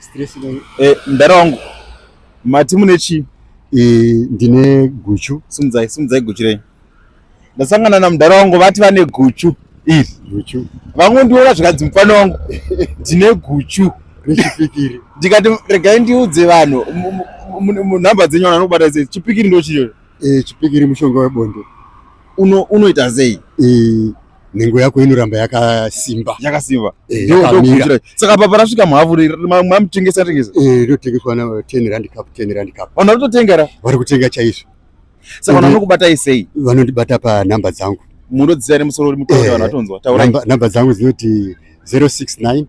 stress no. Ndarongo. Mati mune chi? Ndine guchu. Simdzai guchu rei. Ndasangana na ndarongo vati vane guchu. Guchu. Vamwe ndiona zvikadzi mufana wangu. Ndine guchu. Chipikiri. Ndikati regai ndiudze vanhu munhamba dzenyu vanobata sei. Chipikiri ndo chiyo. Chipikiri mushonga webonde. Unoita sei? Nengo yako inoramba yakasimba. Yakasimba. Ndio. Saka papa rasvika muhavuri mamutengesa. Rotengeswa na 10 rand cup. Vanhu varikutotengera? Vari kutenga chaizvo. Saka vanokubatai sei? Vanondibata panhamba dzangu. Munodzisa nemusoro mutaure vanhu vatonzwa. Taurai. Namba dzangu dzinoti 069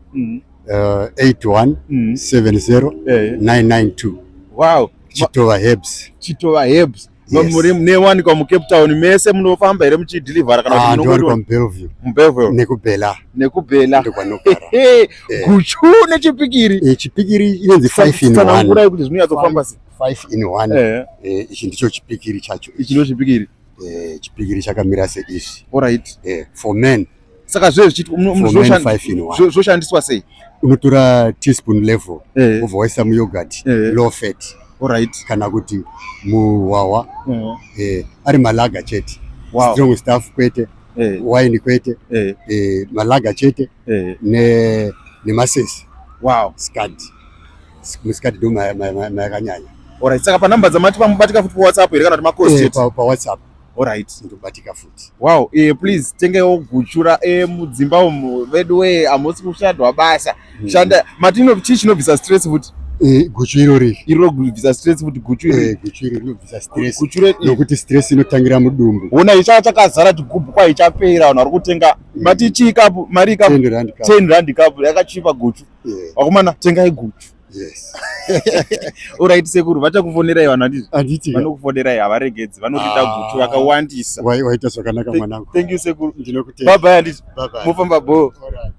81 70 992. Wow. Chitova Herbs. Muri newanikwa muCape Town mese munofamba here muchidhilivhara kana kuti munongori muBellevue. Nekubhela. Ndokwanogara. Guchu nechipikiri. Chipikiri inonzi 5 in 1. Ngurai kuti zvinonyatofamba 5 in 1. Ichi ndicho chipikiri chacho. Ichi ndo chipikiri. Chipikiri chakamira seizvi. Alright. For men. Saka zvoshandiswa sei? Unotora teaspoon level ubva waisa muyogurt low fat. Alright. Kana kuti muwawa ari malaga chete. Strong stuff kwete, wine kwete, malaga chete nemasesi. Wow. Muskadi ndo mayakanyanya. Alright. Saka panhamba dzamati pamubatika futi paWhatsApp here kana kuti makosi chete? PaWhatsApp. Alright. Ndobatika futi. Wow. Please tengewo guchura mudzimba umu vedu hamusi kushadwa basa. Shanda matino chinobvisa stress futi. Guchu irori. Irobvisa stress futi guchu iri. Guchu iri inobvisa stress. Nokuti stress inotangira mudumbu. Ona chakazara chigubhu kwa ichapera vanhu vari kutenga. Mati chikapu mari ikapu 10 rand cup yakachipa guchu. Wakomana tengai guchu. Yes. Alright Sekuru vachakufonerai vanhu handiti. Vanokufonerai havaregedzi vanokuita guchu yakawandisa. Waita zvakanaka mwanangu. Thank you Sekuru. Ndinokutenda. Bye bye handiti. Mufamba bo. Alright.